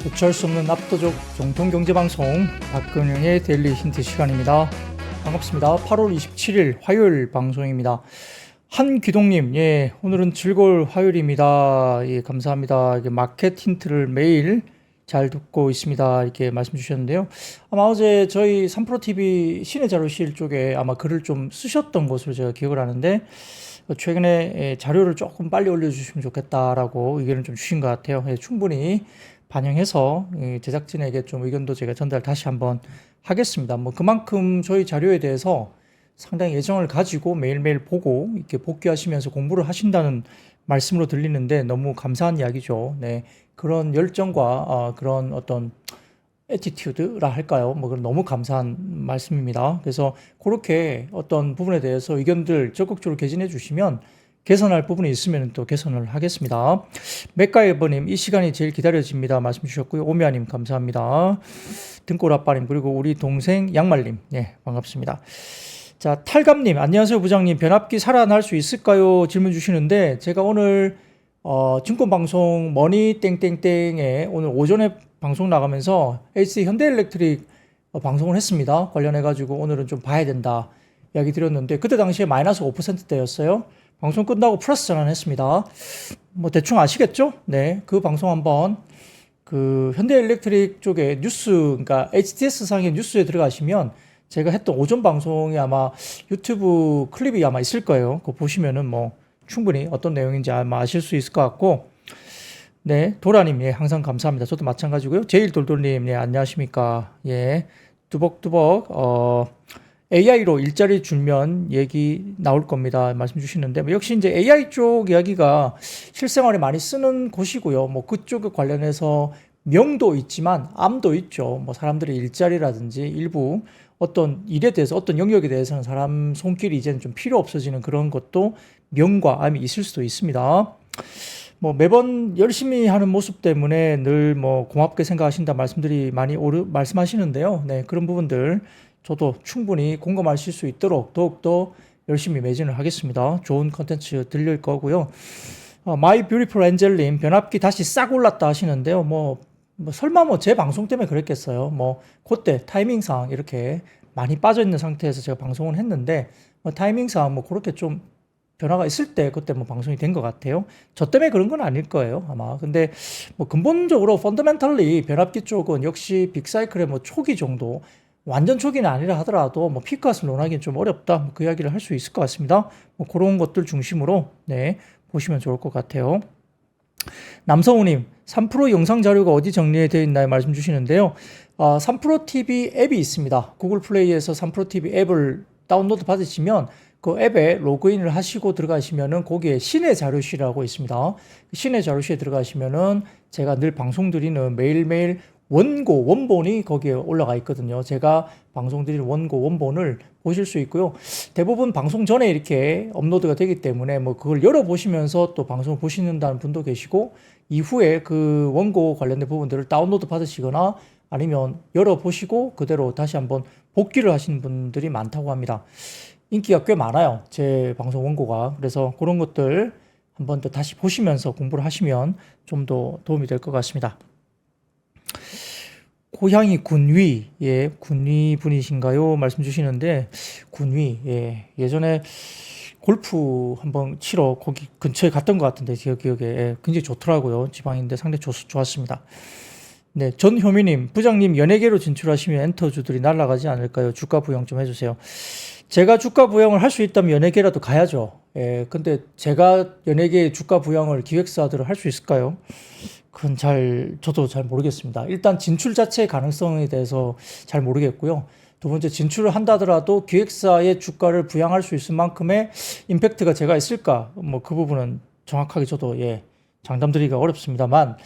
어쩔 수 없는 압도적 정통경제방송 박근영의 데일리 힌트 시간입니다. 반갑습니다. 8월 27일 화요일 방송입니다. 한귀동님, 예, 오늘은 즐거울 화요일입니다. 예, 감사합니다. 이게 마켓 힌트를 매일 잘 듣고 있습니다. 이렇게 말씀 주셨는데요. 아마 어제 저희 3프로TV 신의 자료실 쪽에 아마 글을 좀 쓰셨던 것으로 제가 기억을 하는데, 최근에 자료를 조금 빨리 올려주시면 좋겠다라고 의견을 좀 주신 것 같아요. 예, 충분히 반영해서 제작진에게 좀 의견도 제가 전달 다시 한번 하겠습니다. 뭐 그만큼 저희 자료에 대해서 상당히 애정을 가지고 매일매일 보고 이렇게 복귀하시면서 공부를 하신다는 말씀으로 들리는데 너무 감사한 이야기죠. 네. 그런 열정과 그런 어떤 애티튜드라 할까요? 뭐 그런 너무 감사한 말씀입니다. 그래서 그렇게 어떤 부분에 대해서 의견들 적극적으로 개진해 주시면 개선할 부분이 있으면 또 개선을 하겠습니다. 맥가이버님, 이 시간이 제일 기다려집니다. 말씀 주셨고요. 오미아님, 감사합니다. 등골아빠님, 그리고 우리 동생 양말님, 네, 반갑습니다. 자, 탈감님, 안녕하세요, 부장님. 변압기 살아날 수 있을까요? 질문 주시는데, 제가 오늘, 증권방송 머니 땡땡땡에 오늘 오전에 방송 나가면서 HC 현대일렉트릭 방송을 했습니다. 관련해가지고 오늘은 좀 봐야 된다 이야기 드렸는데, 그때 당시에 마이너스 5%대였어요. 방송 끝나고 플러스 전환했습니다. 뭐 대충 아시겠죠? 네, 그 방송 한번 그 현대일렉트릭 쪽에 뉴스, 그러니까 HTS 상의 뉴스에 들어가시면 제가 했던 오전 방송이 아마 유튜브 클립이 아마 있을 거예요. 그거 보시면은 뭐 충분히 어떤 내용인지 아마 아실 수 있을 것 같고, 네, 도라님, 예, 항상 감사합니다. 저도 마찬가지고요. 제일돌돌님, 예, 안녕하십니까? 예, 뚜벅뚜벅, AI로 일자리 줄면 얘기 나올 겁니다. 말씀 주시는데, 뭐 역시 이제 AI 쪽 이야기가 실생활에 많이 쓰는 곳이고요. 뭐 그쪽에 관련해서 명도 있지만 암도 있죠. 뭐 사람들의 일자리라든지 일부 어떤 일에 대해서, 어떤 영역에 대해서는 사람 손길이 이제는 좀 필요 없어지는 그런 것도 명과 암이 있을 수도 있습니다. 뭐 매번 열심히 하는 모습 때문에 늘 뭐 고맙게 생각하신다 말씀들이 많이 말씀하시는데요. 네, 그런 부분들 저도 충분히 공감하실 수 있도록 더욱더 열심히 매진을 하겠습니다. 좋은 컨텐츠 들릴 거고요. 마이 뷰티풀 엔젤님, 변압기 다시 싹 올랐다 하시는데요. 뭐 설마 뭐 제 방송 때문에 그랬겠어요. 뭐 그때 타이밍상 이렇게 많이 빠져 있는 상태에서 제가 방송을 했는데, 뭐 타이밍상 뭐 그렇게 좀 변화가 있을 때 그때 뭐 방송이 된 것 같아요. 저 때문에 그런 건 아닐 거예요, 아마. 근데 뭐 근본적으로 펀더멘털리 변압기 쪽은 역시 빅사이클의 뭐 초기 정도, 완전 초기는 아니라 하더라도 뭐 피크아웃을 논하기는 좀 어렵다, 뭐그 이야기를 할 수 있을 것 같습니다. 뭐 그런 것들 중심으로 네, 보시면 좋을 것 같아요. 남성우님, 3프로 영상 자료가 어디 정리되어 있나요? 말씀 주시는데요. 3프로TV 앱이 있습니다. 구글 플레이에서 3프로TV 앱을 다운로드 받으시면 그 앱에 로그인을 하시고 들어가시면은 거기에 신의 자료실이라고 있습니다. 신의 자료실에 들어가시면은 제가 늘 방송 드리는 매일매일 원본이 거기에 올라가 있거든요. 제가 방송 드리는 원본을 보실 수 있고요. 대부분 방송 전에 이렇게 업로드가 되기 때문에 뭐 그걸 열어보시면서 또 방송을 보시는다는 분도 계시고, 이후에 그 원고 관련된 부분들을 다운로드 받으시거나 아니면 열어보시고 그대로 다시 한번 복귀를 하시는 분들이 많다고 합니다. 인기가 꽤 많아요, 제 방송 원고가. 그래서 그런 것들 한번 더 다시 보시면서 공부를 하시면 좀 더 도움이 될 것 같습니다. 고향이 군위, 예, 군위 분이신가요? 말씀 주시는데, 군위, 예, 예전에 골프 한번 치러 거기 근처에 갔던 것 같은데, 제 기억에. 예, 굉장히 좋더라고요. 지방인데 상당히 좋았습니다. 네, 전효미님, 부장님 연예계로 진출하시면 엔터주들이 날아가지 않을까요? 주가 부영 좀 해주세요. 제가 주가 부영을 할 수 있다면 연예계라도 가야죠. 예, 근데 제가 연예계 주가 부영을 기획사들을 할 수 있을까요? 그건 저도 잘 모르겠습니다. 일단 진출 자체의 가능성에 대해서 잘 모르겠고요. 두 번째, 진출을 한다더라도 기획사의 주가를 부양할 수 있을 만큼의 임팩트가 제가 있을까? 뭐 그 부분은 정확하게 저도 예, 장담드리기가 어렵습니다만,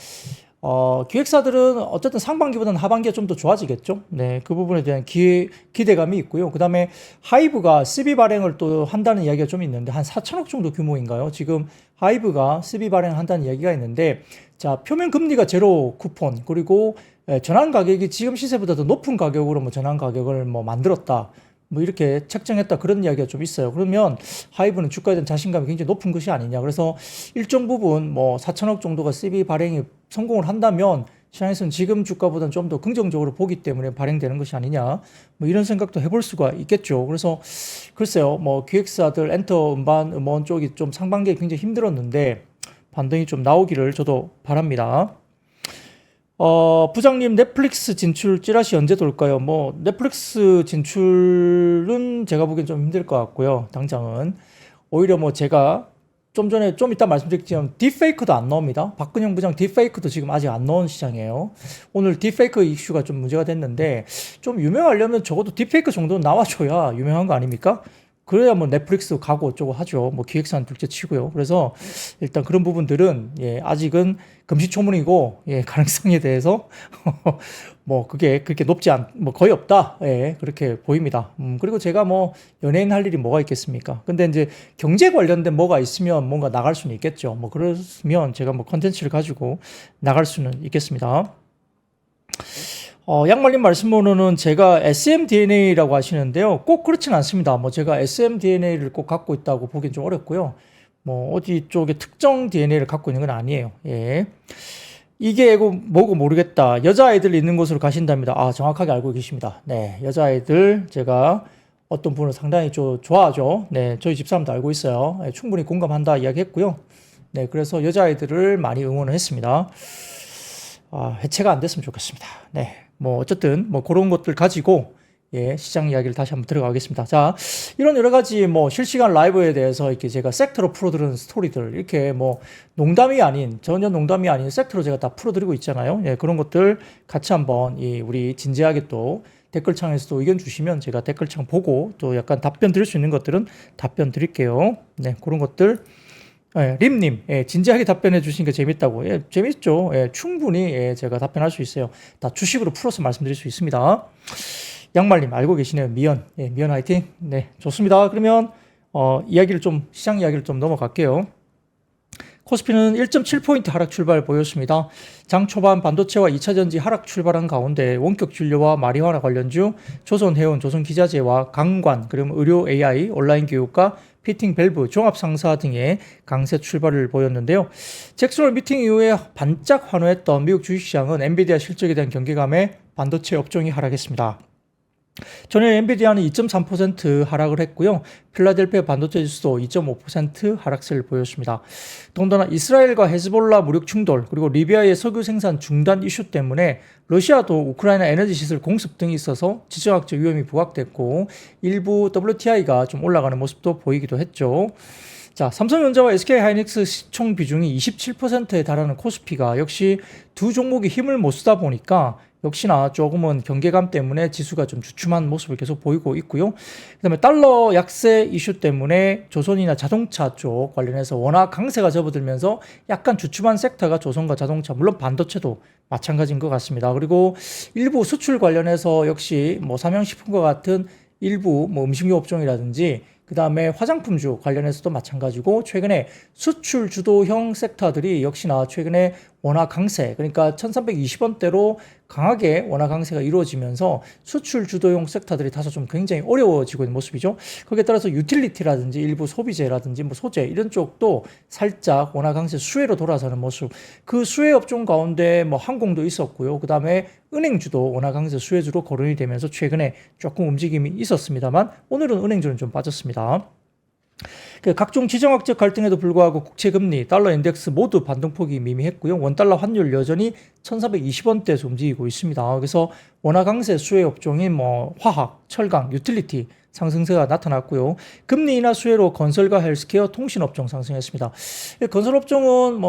기획사들은 어쨌든 상반기보다는 하반기가 좀 더 좋아지겠죠. 네, 그 부분에 대한 기대감이 있고요. 그 다음에 하이브가 CB 발행을 또 한다는 이야기가 좀 있는데, 한 4천억 정도 규모인가요? 지금 하이브가 CB 발행을 한다는 이야기가 있는데, 자, 표면 금리가 제로 쿠폰, 그리고 전환 가격이 지금 시세보다 더 높은 가격으로 뭐 전환 가격을 뭐 만들었다, 뭐 이렇게 책정했다, 그런 이야기가 좀 있어요. 그러면 하이브는 주가에 대한 자신감이 굉장히 높은 것이 아니냐. 그래서 일정 부분 뭐 4천억 정도가 CB 발행이 성공을 한다면 시장에서는 지금 주가보다는 좀 더 긍정적으로 보기 때문에 발행되는 것이 아니냐, 뭐 이런 생각도 해볼 수가 있겠죠. 그래서 글쎄요, 뭐 기획사들 엔터, 음반, 음원 쪽이 좀 상반기에 굉장히 힘들었는데 반등이 좀 나오기를 저도 바랍니다. 부장님, 넷플릭스 진출 찌라시 언제 돌까요? 뭐 넷플릭스 진출은 제가 보기엔 좀 힘들 것 같고요. 당장은 오히려 뭐 제가 좀 전에 좀 이따 말씀드렸지만 딥페이크도 안 나옵니다. 박근영 부장 딥페이크도 지금 아직 안 나온 시장이에요. 오늘 딥페이크 이슈가 좀 문제가 됐는데 좀 유명하려면 적어도 딥페이크 정도는 나와줘야 유명한 거 아닙니까? 그래야 뭐 넷플릭스 가고 어쩌고 하죠. 뭐 기획사는 둘째 치고요. 그래서 일단 그런 부분들은 예, 아직은 금시초문이고 예, 가능성에 대해서 뭐 그게 그렇게 뭐 거의 없다. 예, 그렇게 보입니다. 그리고 제가 뭐 연예인 할 일이 뭐가 있겠습니까? 근데 이제 경제 관련된 뭐가 있으면 뭔가 나갈 수는 있겠죠. 뭐 그러면 제가 뭐 컨텐츠를 가지고 나갈 수는 있겠습니다. 양말님 말씀으로는 제가 SMDNA라고 하시는데요. 꼭 그렇진 않습니다. 뭐 제가 SMDNA를 꼭 갖고 있다고 보기엔 좀 어렵고요. 뭐 어디 쪽에 특정 DNA를 갖고 있는 건 아니에요. 예. 이게 뭐고 모르겠다. 여자아이들 있는 곳으로 가신답니다. 아, 정확하게 알고 계십니다. 네. 여자아이들 제가 어떤 분을 상당히 좋아하죠. 네. 저희 집사람도 알고 있어요. 네, 충분히 공감한다 이야기했고요. 네. 그래서 여자아이들을 많이 응원을 했습니다. 해체가 안 됐으면 좋겠습니다. 네. 뭐 어쨌든 뭐 그런 것들 가지고 예, 시장 이야기를 다시 한번 들어가겠습니다. 자, 이런 여러 가지 뭐 실시간 라이브에 대해서 이렇게 제가 섹터로 풀어드리는 스토리들 이렇게 뭐 농담이 아닌 전혀 농담이 아닌 섹터로 제가 다 풀어드리고 있잖아요. 예, 그런 것들 같이 한번 우리 진지하게 또 댓글창에서도 의견 주시면 제가 댓글창 보고 또 약간 답변 드릴 수 있는 것들은 답변 드릴게요. 네, 그런 것들. 예, 림님, 예, 진지하게 답변해 주시니까 재밌다고. 예, 재밌죠. 예, 충분히 예, 제가 답변할 수 있어요. 다 주식으로 풀어서 말씀드릴 수 있습니다. 양말님 알고 계시네요. 미연, 예, 미연 화이팅. 네, 좋습니다. 그러면 시장 이야기를 좀 넘어갈게요. 코스피는 1.7포인트 하락 출발 보였습니다. 장 초반 반도체와 2차전지 하락 출발한 가운데 원격 진료와 마리화나 관련주, 조선해운, 조선기자재와 강관, 그리고 의료 AI, 온라인 교육과 피팅 밸브, 종합상사 등의 강세 출발을 보였는데요. 잭슨홀 미팅 이후에 반짝 환호했던 미국 주식시장은 엔비디아 실적에 대한 경계감에 반도체 업종이 하락했습니다. 전일 엔비디아는 2.3% 하락을 했고요. 필라델피아 반도체 지수도 2.5% 하락세를 보였습니다. 더군다나 이스라엘과 헤즈볼라 무력 충돌 그리고 리비아의 석유 생산 중단 이슈 때문에 러시아도 우크라이나 에너지 시설 공습 등이 있어서 지정학적 위험이 부각됐고 일부 WTI가 좀 올라가는 모습도 보이기도 했죠. 자, 삼성전자와 SK하이닉스 시총 비중이 27%에 달하는 코스피가 역시 두 종목이 힘을 못 쓰다 보니까 역시나 조금은 경계감 때문에 지수가 좀 주춤한 모습을 계속 보이고 있고요. 그다음에 달러 약세 이슈 때문에 조선이나 자동차 쪽 관련해서 워낙 강세가 접어들면서 약간 주춤한 섹터가 조선과 자동차, 물론 반도체도 마찬가지인 것 같습니다. 그리고 일부 수출 관련해서 역시 뭐 삼양식품과 같은 일부 뭐 음식료 업종이라든지 그 다음에 화장품주 관련해서도 마찬가지고 최근에 수출 주도형 섹터들이 역시나 최근에 원화 강세, 그러니까 1320원대로 강하게 원화 강세가 이루어지면서 수출 주도형 섹터들이 다소 좀 굉장히 어려워지고 있는 모습이죠. 거기에 따라서 유틸리티라든지 일부 소비재라든지 뭐 소재 이런 쪽도 살짝 원화 강세 수혜로 돌아서는 모습. 그 수혜 업종 가운데 뭐 항공도 있었고요. 그 다음에 은행주도 원화 강세 수혜주로 거론이 되면서 최근에 조금 움직임이 있었습니다만 오늘은 은행주는 좀 빠졌습니다. 각종 지정학적 갈등에도 불구하고 국채금리, 달러 인덱스 모두 반등폭이 미미했고요. 원달러 환율 여전히 1420원대에서 움직이고 있습니다. 그래서 원화 강세 수혜 업종인 뭐 화학, 철강, 유틸리티 상승세가 나타났고요. 금리 인하 수혜로 건설과 헬스케어, 통신업종 상승했습니다. 건설업종은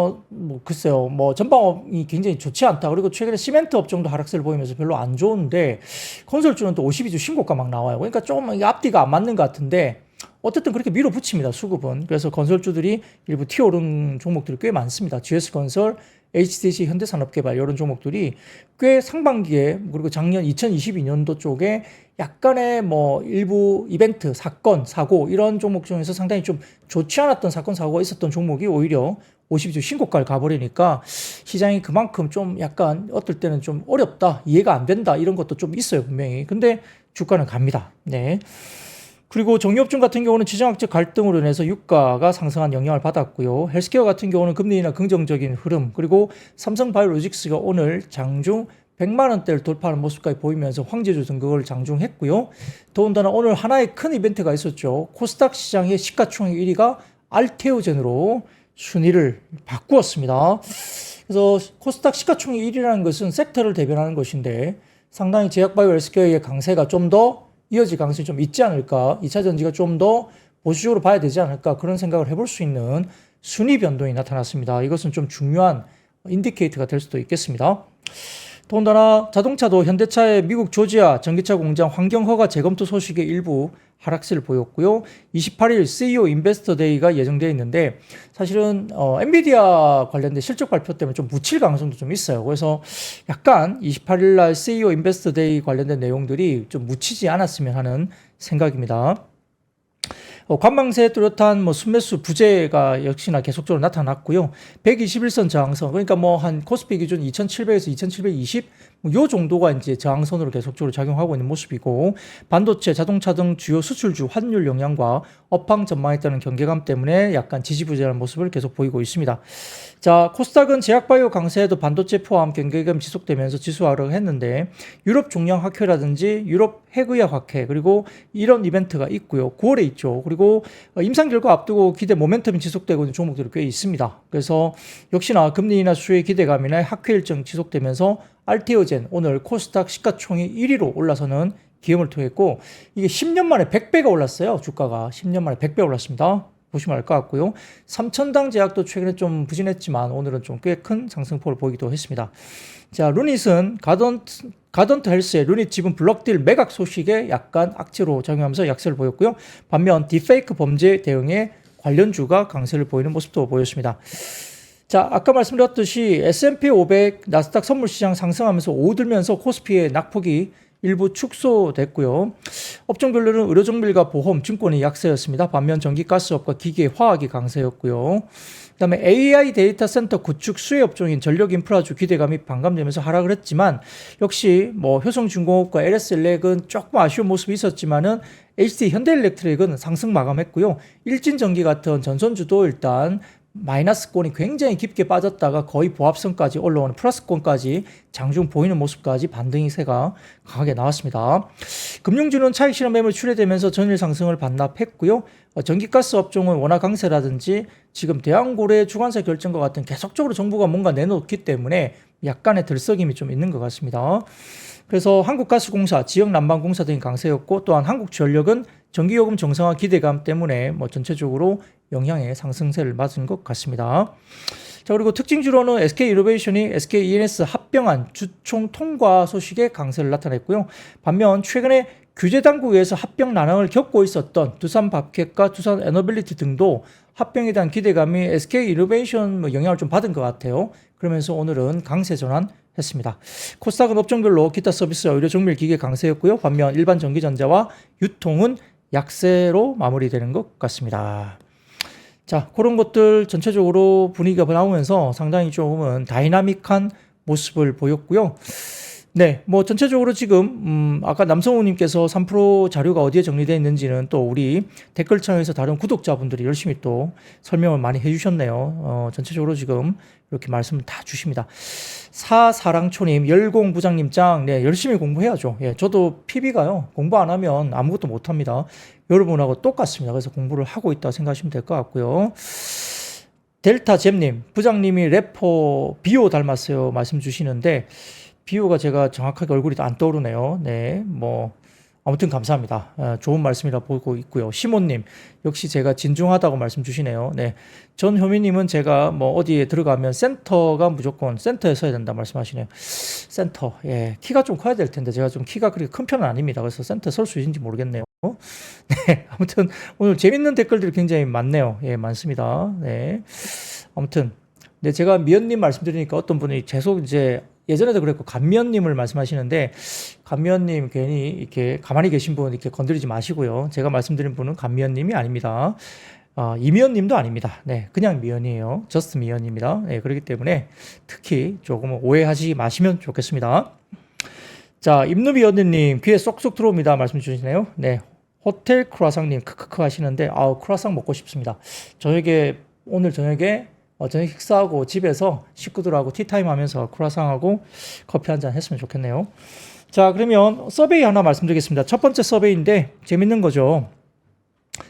글쎄요, 전방이 굉장히 좋지 않다. 그리고 최근에 시멘트 업종도 하락세를 보이면서 별로 안 좋은데 건설주는 또 52주 신고가 막 나와요. 그러니까 좀 앞뒤가 안 맞는 것 같은데 어쨌든 그렇게 밀어붙입니다. 수급은. 그래서 건설주들이 일부 튀어오른 종목들이 꽤 많습니다. GS건설, HDC, 현대산업개발 이런 종목들이 꽤 상반기에 그리고 작년 2022년도 쪽에 약간의 일부 이벤트, 사건, 사고 이런 종목 중에서 상당히 좀 좋지 않았던 사건, 사고가 있었던 종목이 오히려 52주 신고가를 가버리니까 시장이 그만큼 좀 약간 어떨 때는 좀 어렵다, 이해가 안 된다 이런 것도 좀 있어요 분명히. 근데 주가는 갑니다. 네. 그리고 정유업종 같은 경우는 지정학적 갈등으로 인해서 유가가 상승한 영향을 받았고요. 헬스케어 같은 경우는 금리 인하 긍정적인 흐름, 그리고 삼성바이오로직스가 오늘 장중 100만 원대를 돌파하는 모습까지 보이면서 황제주 등극을 장중했고요. 더군다나 오늘 하나의 큰 이벤트가 있었죠. 코스닥 시장의 시가총액 1위가 알테오젠으로 순위를 바꾸었습니다. 그래서 코스닥 시가총액 1위라는 것은 섹터를 대변하는 것인데 상당히 제약바이오 헬스케어의 강세가 좀 더 이어질 가능성이 좀 있지 않을까, 2차 전지가 좀 더 보수적으로 봐야 되지 않을까, 그런 생각을 해볼 수 있는 순위 변동이 나타났습니다. 이것은 좀 중요한 인디케이터가 될 수도 있겠습니다. 더군다나 자동차도 현대차의 미국 조지아 전기차 공장 환경허가 재검토 소식의 일부 하락세를 보였고요. 28일 CEO 인베스터 데이가 예정되어 있는데 사실은 엔비디아 관련된 실적 발표 때문에 좀 묻힐 가능성도 좀 있어요. 그래서 약간 28일 날 CEO 인베스터 데이 관련된 내용들이 좀 묻히지 않았으면 하는 생각입니다. 관망세에 뚜렷한 순매수 부재가 역시나 계속적으로 나타났고요. 121선 저항선, 그러니까 한 코스피 기준 2,700에서 2,720, 요 정도가 이제 저항선으로 계속적으로 작용하고 있는 모습이고, 반도체, 자동차 등 주요 수출주 환율 영향과 업황 전망에 따른 경계감 때문에 약간 지지부진한 모습을 계속 보이고 있습니다. 자, 코스닥은 제약바이오 강세에도 반도체 포함 경계감 지속되면서 지수 하락을 했는데, 유럽 종량 학회라든지 유럽 핵의학 학회, 그리고 이런 이벤트가 있고요. 9월에 있죠. 그리고 임상 결과 앞두고 기대 모멘텀이 지속되고 있는 종목들이 꽤 있습니다. 그래서 역시나 금리 인하 수혜 기대감이나 학회 일정 지속되면서 알테오젠 오늘 코스닥 시가총액 1위로 올라서는 기염을 통했고, 이게 10년 만에 100배가 올랐어요. 주가가 10년 만에 100배 올랐습니다. 보시면 알 것 같고요. 삼천당 제약도 최근에 좀 부진했지만 오늘은 좀 꽤 큰 상승폭을 보이기도 했습니다. 자, 루닛은 가던트 헬스의 루닛 지분 블록딜 매각 소식에 약간 악재로 작용하면서 약세를 보였고요. 반면 딥페이크 범죄 대응에 관련주가 강세를 보이는 모습도 보였습니다. 자, 아까 말씀드렸듯이 S&P 500 나스닥 선물시장 상승하면서 오들면서 코스피의 낙폭이 일부 축소됐고요. 업종별로는 의료정밀과 보험, 증권이 약세였습니다. 반면 전기가스업과 기계, 화학이 강세였고요. 그다음에 AI 데이터 센터 구축 수혜 업종인 전력인프라주 기대감이 반감되면서 하락을 했지만, 역시 효성중공업과 LS엘렉은 조금 아쉬운 모습이 있었지만은 HT 현대일렉트릭은 상승 마감했고요. 일진전기 같은 전선주도 일단 마이너스권이 굉장히 깊게 빠졌다가 거의 보합선까지 올라오는 플러스권까지 장중 보이는 모습까지 반등세가 강하게 나왔습니다. 금융주는 차익 실현 매물 출회되면서 전일 상승을 반납했고요. 전기가스 업종은 원화 강세라든지 지금 대왕고래 주관사 결정과 같은 계속적으로 정부가 뭔가 내놓기 때문에 약간의 들썩임이 좀 있는 것 같습니다. 그래서 한국가스공사, 지역난방공사 등이 강세였고, 또한 한국전력은 전기요금 정상화 기대감 때문에 전체적으로 영향의 상승세를 맞은 것 같습니다. 자, 그리고 특징주로는 SK이노베이션이 SK-E&S 합병안 주총 통과 소식에 강세를 나타냈고요. 반면 최근에 규제당국에서 합병 난항을 겪고 있었던 두산밥켓과 두산에너빌리티 등도 합병에 대한 기대감이 SK이노베이션 영향을 좀 받은 것 같아요. 그러면서 오늘은 강세 전환했습니다. 코스닥은 업종별로 기타 서비스와 의료정밀 기계 강세였고요. 반면 일반 전기전자와 유통은 약세로 마무리되는 것 같습니다. 자, 그런 것들 전체적으로 분위기가 나오면서 상당히 조금은 다이나믹한 모습을 보였고요. 네, 전체적으로 지금 아까 남성우님께서 3% 자료가 어디에 정리되어 있는지는 또 우리 댓글창에서 다른 구독자분들이 열심히 또 설명을 많이 해주셨네요. 전체적으로 지금 이렇게 말씀을 다 주십니다. 사사랑초님, 열공부장님 짱, 네, 열심히 공부해야죠. 예, 저도 PB가요, 공부 안 하면 아무것도 못합니다. 여러분하고 똑같습니다. 그래서 공부를 하고 있다고 생각하시면 될 것 같고요. 델타잼님, 부장님이 래퍼 비오 닮았어요 말씀 주시는데, 비오가 제가 정확하게 얼굴이 안 떠오르네요. 네, 아무튼 감사합니다. 좋은 말씀이라 보고 있고요. 시모님, 역시 제가 진중하다고 말씀 주시네요. 네, 전효미님은 제가 어디에 들어가면 센터가 무조건 센터에 서야 된다 말씀하시네요. 센터, 예, 키가 좀 커야 될 텐데 제가 좀 키가 그렇게 큰 편은 아닙니다. 그래서 센터에 설 수 있는지 모르겠네요. 네, 아무튼 오늘 재밌는 댓글들이 굉장히 많네요. 예, 많습니다. 네, 아무튼 네, 제가 미연님 말씀드리니까 어떤 분이 계속 이제 예전에도 그랬고 감미연님을 말씀하시는데, 감미연님 괜히 이렇게 가만히 계신 분 이렇게 건드리지 마시고요. 제가 말씀드린 분은 감미연님이 아닙니다. 이미연님도 아닙니다. 네, 그냥 미연이에요. 저스트 미연입니다. 네, 그렇기 때문에 특히 조금 오해하지 마시면 좋겠습니다. 자, 임누비 연님 귀에 쏙쏙 들어옵니다 말씀 주시네요. 네, 호텔 크루아상님 크크크 하시는데 크루아상 먹고 싶습니다. 오늘 저녁에 저녁 식사하고 집에서 식구들하고 티타임 하면서 크루아상하고 커피 한잔 했으면 좋겠네요. 자, 그러면 서베이 하나 말씀드리겠습니다. 첫 번째 서베이인데 재밌는 거죠.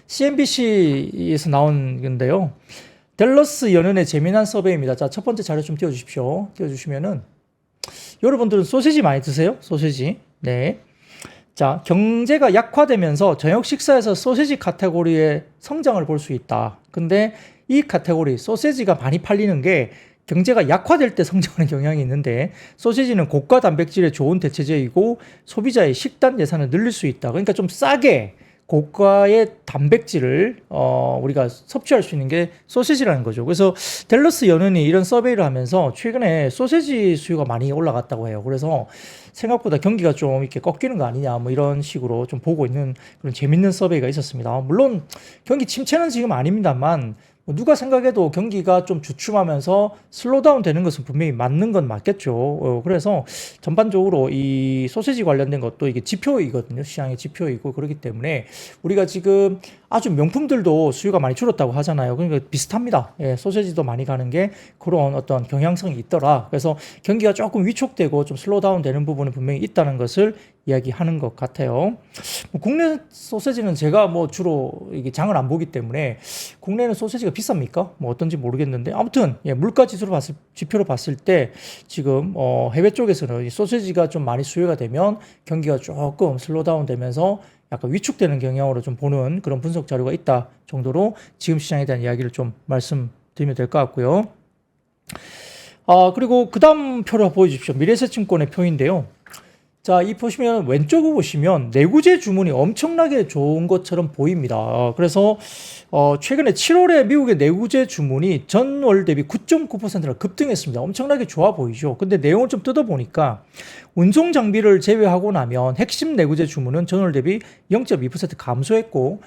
CNBC에서 나온 건데요. 댈러스 연은의 재미난 서베이입니다. 자, 첫 번째 자료 좀 띄워주십시오. 띄워주시면은 여러분들은 소시지 많이 드세요? 소시지. 네. 자, 경제가 약화되면서 저녁 식사에서 소시지 카테고리의 성장을 볼 수 있다. 근데 이 카테고리 소시지가 많이 팔리는 게 경제가 약화될 때 성장하는 경향이 있는데 소시지는 고가 단백질에 좋은 대체제이고 소비자의 식단 예산을 늘릴 수 있다. 그러니까 좀 싸게 고가의 단백질을 우리가 섭취할 수 있는 게 소시지라는 거죠. 그래서 댈러스 연은이 이런 서베이를 하면서 최근에 소시지 수요가 많이 올라갔다고 해요. 그래서 생각보다 경기가 좀 이렇게 꺾이는 거 아니냐 뭐 이런 식으로 좀 보고 있는 그런 재밌는 서베이가 있었습니다. 물론 경기 침체는 지금 아닙니다만 누가 생각해도 경기가 좀 주춤하면서 슬로우다운 되는 것은 분명히 맞는 건 맞겠죠. 그래서 전반적으로 이 소시지 관련된 것도 이게 지표이거든요. 시장의 지표이고 그렇기 때문에 우리가 지금 아주 명품들도 수요가 많이 줄었다고 하잖아요. 그러니까 비슷합니다. 예, 소시지도 많이 가는 게 그런 어떤 경향성이 있더라. 그래서 경기가 조금 위축되고 좀 슬로우다운 되는 부분은 분명히 있다는 것을 이야기하는 것 같아요. 국내 소시지는 제가 주로 이게 장을 안 보기 때문에 국내는 소시지가 비쌉니까? 어떤지 모르겠는데 아무튼 물가 지표로 봤을 때 지금 해외 쪽에서는 이 소시지가 좀 많이 수요가 되면 경기가 조금 슬로우다운 되면서 약간 위축되는 경향으로 좀 보는 그런 분석 자료가 있다 정도로 지금 시장에 대한 이야기를 좀 말씀드리면 될 것 같고요. 그리고 그 다음 표를 보여주십시오. 미래에셋증권의 표인데요. 자, 이 보시면 왼쪽을 보시면 내구재 주문이 엄청나게 좋은 것처럼 보입니다. 그래서 최근에 7월에 미국의 내구재 주문이 전월 대비 9.9%나 급등했습니다. 엄청나게 좋아 보이죠. 근데 내용을 좀 뜯어보니까 운송 장비를 제외하고 나면 핵심 내구재 주문은 전월 대비 0.2% 감소했고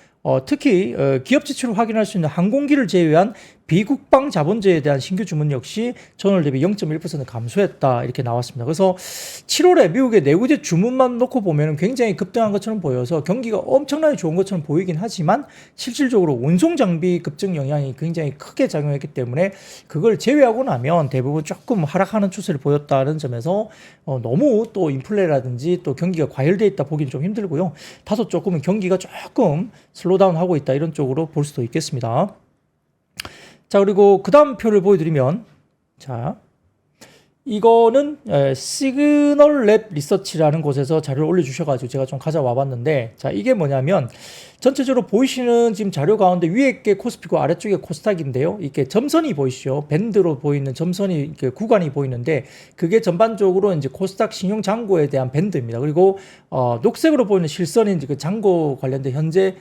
특히 기업 지출을 확인할 수 있는 항공기를 제외한 비국방 자본재에 대한 신규 주문 역시 전월 대비 0.1% 감소했다 이렇게 나왔습니다. 그래서 7월에 미국의 내구재 주문만 놓고 보면 굉장히 급등한 것처럼 보여서 경기가 엄청나게 좋은 것처럼 보이긴 하지만 실질적으로 운송 장비 급증 영향이 굉장히 크게 작용했기 때문에 그걸 제외하고 나면 대부분 조금 하락하는 추세를 보였다는 점에서 너무 또 인플레라든지 또 경기가 과열되어 있다 보기는 좀 힘들고요. 다소 조금은 경기가 조금 슬로우다운 하고 있다 이런 쪽으로 볼 수도 있겠습니다. 자, 그리고 그 다음 표를 보여드리면 자, 이거는 시그널랩 리서치라는 곳에서 자료를 올려주셔가지고 제가 좀 가져와 봤는데 자, 이게 뭐냐면 전체적으로 보이시는 지금 자료 가운데 위에 게 코스피고 아래쪽에 코스닥인데요. 이렇게 점선이 보이시죠? 밴드로 보이는 점선이 이렇게 구간이 보이는데 그게 전반적으로 이제 코스닥 신용 잔고에 대한 밴드입니다. 그리고 녹색으로 보이는 실선이 이제 그 잔고 관련된 현재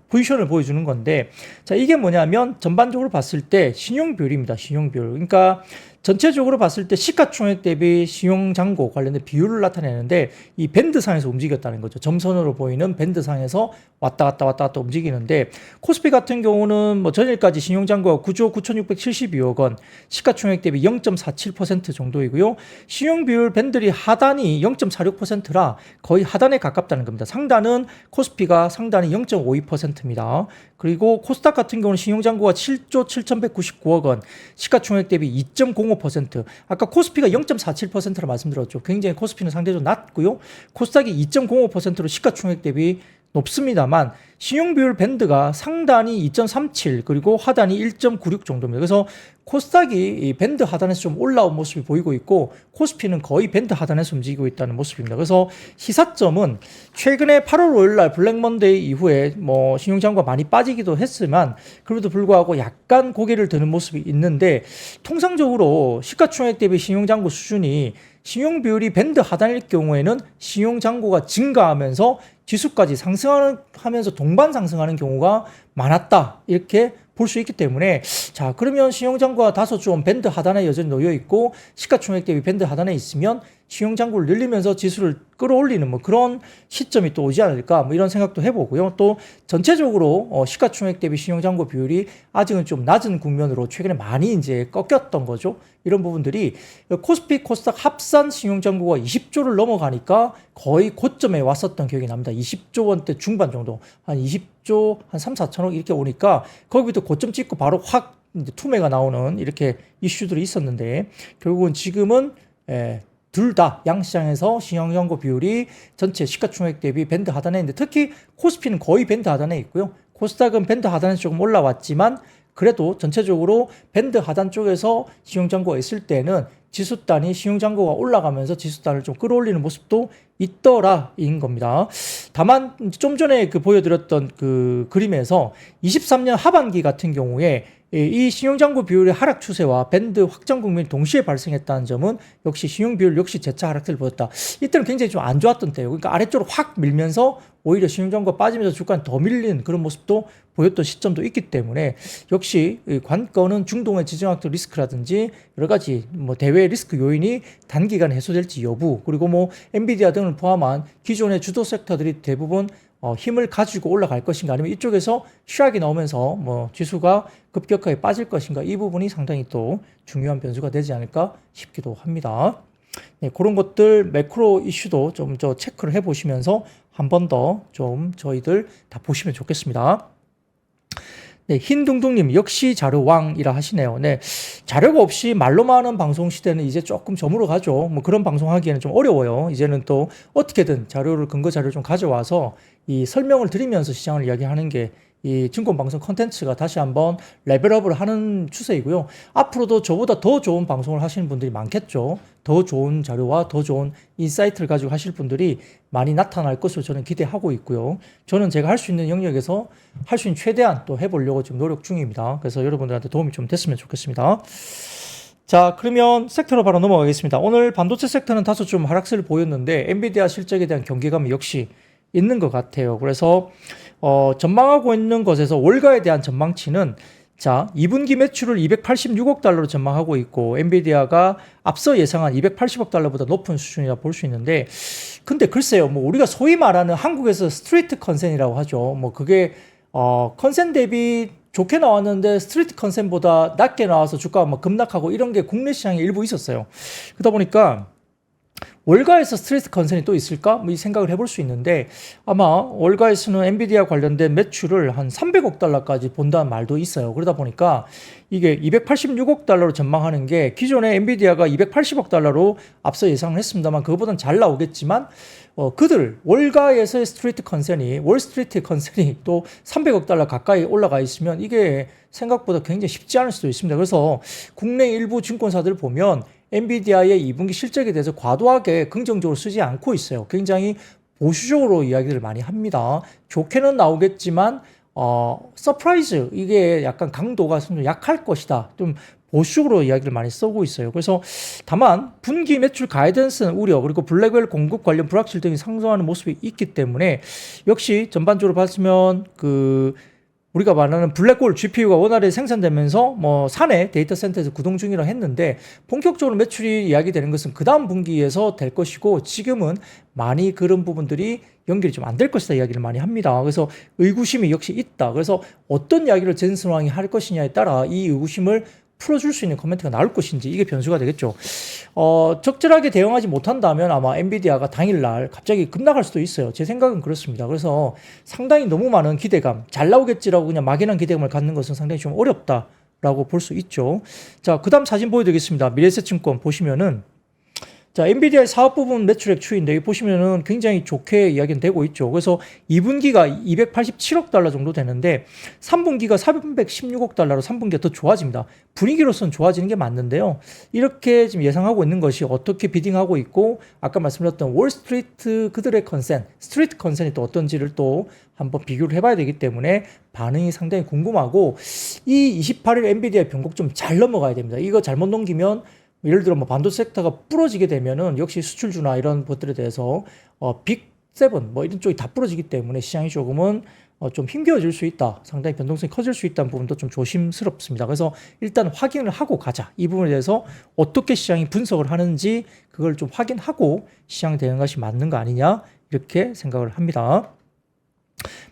포지션을 보여주는 건데 자, 이게 뭐냐면 전반적으로 봤을 때 신용 비율입니다. 신용 비율. 그러니까 전체적으로 봤을 때 시가총액 대비 신용잔고 관련된 비율을 나타내는데 이 밴드상에서 움직였다는 거죠. 점선으로 보이는 밴드상에서 왔다 갔다 움직이는데 코스피 같은 경우는 전일까지 신용잔고가 9조 9,672억 원, 시가총액 대비 0.47% 정도이고요. 신용비율 밴들이 하단이 0.46%라 거의 하단에 가깝다는 겁니다. 상단은 코스피가 상단이 0.52%입니다. 그리고 코스닥 같은 경우는 신용잔고가 7조 7,199억 원, 시가총액 대비 2.05%. 아까 코스피가 0.47%라 말씀드렸죠. 굉장히 코스피는 상대적으로 낮고요. 코스닥이 2.05%로 시가총액 대비 높습니다만 신용비율 밴드가 상단이 2.37 그리고 하단이 1.96 정도입니다. 그래서 코스닥이 이 밴드 하단에서 좀 올라온 모습이 보이고 있고 코스피는 거의 밴드 하단에서 움직이고 있다는 모습입니다. 그래서 시사점은 최근에 8월 5일 날 블랙먼데이 이후에 신용잔고가 많이 빠지기도 했지만 그래도 불구하고 약간 고개를 드는 모습이 있는데 통상적으로 시가총액 대비 신용잔고 수준이 신용비율이 밴드 하단일 경우에는 신용잔고가 증가하면서 지수까지 상승하면서 동반 상승하는 경우가 많았다 이렇게 볼 수 있기 때문에 자, 그러면 신용잔고가 다소 좀 밴드 하단에 여전히 놓여 있고 시가총액 대비 밴드 하단에 있으면 신용 잔고를 늘리면서 지수를 끌어올리는 뭐 그런 시점이 또 오지 않을까 뭐 이런 생각도 해보고요. 또 전체적으로 시가총액 대비 신용 잔고 비율이 아직은 좀 낮은 국면으로 최근에 많이 이제 꺾였던 거죠. 이런 부분들이 코스피 코스닥 합산 신용 잔고가 20조를 넘어가니까 거의 고점에 왔었던 기억이 납니다. 20조 원대 중반 정도, 한 20조 한 3, 4천억 이렇게 오니까 거기부터 고점 찍고 바로 확 이제 투매가 나오는 이렇게 이슈들이 있었는데 결국은 지금은 둘 다 양시장에서 신용잔고 비율이 전체 시가총액 대비 밴드 하단에 있는데 특히 코스피는 거의 밴드 하단에 있고요. 코스닥은 밴드 하단에서 조금 올라왔지만 그래도 전체적으로 밴드 하단 쪽에서 신용잔고가 있을 때는 지수단이 신용잔고가 올라가면서 지수단을 좀 끌어올리는 모습도 있더라인 겁니다. 다만 좀 전에 보여드렸던 그 그림에서 23년 하반기 같은 경우에 이 신용잔고 비율의 하락 추세와 밴드 확장 국면이 동시에 발생했다는 점은 역시 신용 비율 역시 재차 하락세를 보였다. 이때는 굉장히 좀 안 좋았던 때예요. 그러니까 아래쪽으로 확 밀면서 오히려 신용잔고가 빠지면서 주가는 더 밀리는 그런 모습도 보였던 시점도 있기 때문에 역시 관건은 중동의 지정학적 리스크라든지 여러 가지 뭐 대외 리스크 요인이 단기간에 해소될지 여부 그리고 뭐 엔비디아 등을 포함한 기존의 주도 섹터들이 대부분 힘을 가지고 올라갈 것인가 아니면 이쪽에서 슈락이 나오면서 뭐 지수가 급격하게 빠질 것인가 이 부분이 상당히 또 중요한 변수가 되지 않을까 싶기도 합니다. 네, 그런 것들 매크로 이슈도 좀 체크를 해보시면서 한 번 더 좀 저희들 다 보시면 좋겠습니다. 네, 흰둥둥님 역시 자료 왕이라 하시네요. 네, 자료가 없이 말로만 하는 방송 시대는 이제 조금 저물어 가죠. 뭐 그런 방송하기에는 좀 어려워요. 이제는 또 어떻게든 자료를 근거 자료를 좀 가져와서 이 설명을 드리면서 시장을 이야기하는 게 이 증권방송 컨텐츠가 다시 한번 레벨업을 하는 추세이고요. 앞으로도 저보다 더 좋은 방송을 하시는 분들이 많겠죠. 더 좋은 자료와 더 좋은 인사이트를 가지고 하실 분들이 많이 나타날 것으로 저는 기대하고 있고요. 저는 제가 할 수 있는 영역에서 할 수 있는 최대한 또 해보려고 지금 노력 중입니다. 그래서 여러분들한테 도움이 좀 됐으면 좋겠습니다. 자, 그러면 섹터로 바로 넘어가겠습니다. 오늘 반도체 섹터는 다소 좀 하락세를 보였는데 엔비디아 실적에 대한 경계감이 역시 있는 것 같아요. 그래서 전망하고 있는 것에서 월가에 대한 전망치는 자, 2분기 매출을 286억 달러로 전망하고 있고 엔비디아가 앞서 예상한 280억 달러보다 높은 수준이라 볼 수 있는데 근데 글쎄요. 뭐 우리가 소위 말하는 한국에서 스트리트 컨센이라고 하죠. 뭐 그게 컨센 대비 좋게 나왔는데 스트리트 컨센보다 낮게 나와서 주가가 막 급락하고 이런 게 국내 시장에 일부 있었어요. 그러다 보니까 월가에서 스트레스 컨센이 또 있을까? 뭐 이 생각을 해볼 수 있는데 아마 월가에서는 엔비디아 관련된 매출을 한 300억 달러까지 본다는 말도 있어요. 그러다 보니까 이게 286억 달러로 전망하는 게 기존에 엔비디아가 280억 달러로 앞서 예상을 했습니다만 그거보다는 잘 나오겠지만 그들 월가에서의 스트리트 컨센이 월스트리트 컨센이 또 300억 달러 가까이 올라가 있으면 이게 생각보다 굉장히 쉽지 않을 수도 있습니다. 그래서 국내 일부 증권사들 보면 엔비디아의 2분기 실적에 대해서 과도하게 긍정적으로 쓰지 않고 있어요. 굉장히 보수적으로 이야기를 많이 합니다. 좋게는 나오겠지만 서프라이즈 이게 약간 강도가 좀 약할 것이다. 좀 보수적으로 이야기를 많이 쓰고 있어요. 그래서 다만 분기 매출 가이던스는 우려 그리고 블랙웰 공급 관련 불확실 등이 상승하는 모습이 있기 때문에 역시 전반적으로 봤으면 우리가 말하는 블랙홀 GPU가 원활히 생산되면서 뭐 사내 데이터 센터에서 구동 중이라 했는데 본격적으로 매출이 이야기되는 것은 그 다음 분기에서 될 것이고 지금은 많이 그런 부분들이 연결이 좀 안 될 것이다 이야기를 많이 합니다. 그래서 의구심이 역시 있다. 그래서 어떤 이야기를 젠슨 왕이 할 것이냐에 따라 이 의구심을 풀어줄 수 있는 코멘트가 나올 것인지 이게 변수가 되겠죠. 적절하게 대응하지 못한다면 아마 엔비디아가 당일날 갑자기 급락할 수도 있어요. 제 생각은 그렇습니다. 그래서 상당히 너무 많은 기대감, 잘 나오겠지라고 그냥 막연한 기대감을 갖는 것은 상당히 좀 어렵다라고 볼 수 있죠. 자, 그 다음 사진 보여드리겠습니다. 미래에셋증권 보시면은 자, 엔비디아의 사업 부분 매출액 추이인데 여기 보시면은 굉장히 좋게 이야기는 되고 있죠. 그래서 2분기가 287억 달러 정도 되는데 3분기가 416억 달러로 3분기가 더 좋아집니다. 분위기로서는 좋아지는 게 맞는데요. 이렇게 지금 예상하고 있는 것이 어떻게 비딩하고 있고 아까 말씀드렸던 월스트리트 그들의 컨센, 스트리트 컨센이 또 어떤지를 또 한번 비교를 해봐야 되기 때문에 반응이 상당히 궁금하고 이 28일 엔비디아 변곡 좀 잘 넘어가야 됩니다. 이거 잘못 넘기면 예를 들어 뭐 반도체 섹터가 부러지게 되면은 역시 수출주나 이런 것들에 대해서 빅7 뭐 이런 쪽이 다 부러지기 때문에 시장이 조금은 좀 힘겨워질 수 있다. 상당히 변동성이 커질 수 있다는 부분도 좀 조심스럽습니다. 그래서 일단 확인을 하고 가자. 이 부분에 대해서 어떻게 시장이 분석을 하는지 그걸 좀 확인하고 시장 대응하는 것이 맞는 거 아니냐 이렇게 생각을 합니다.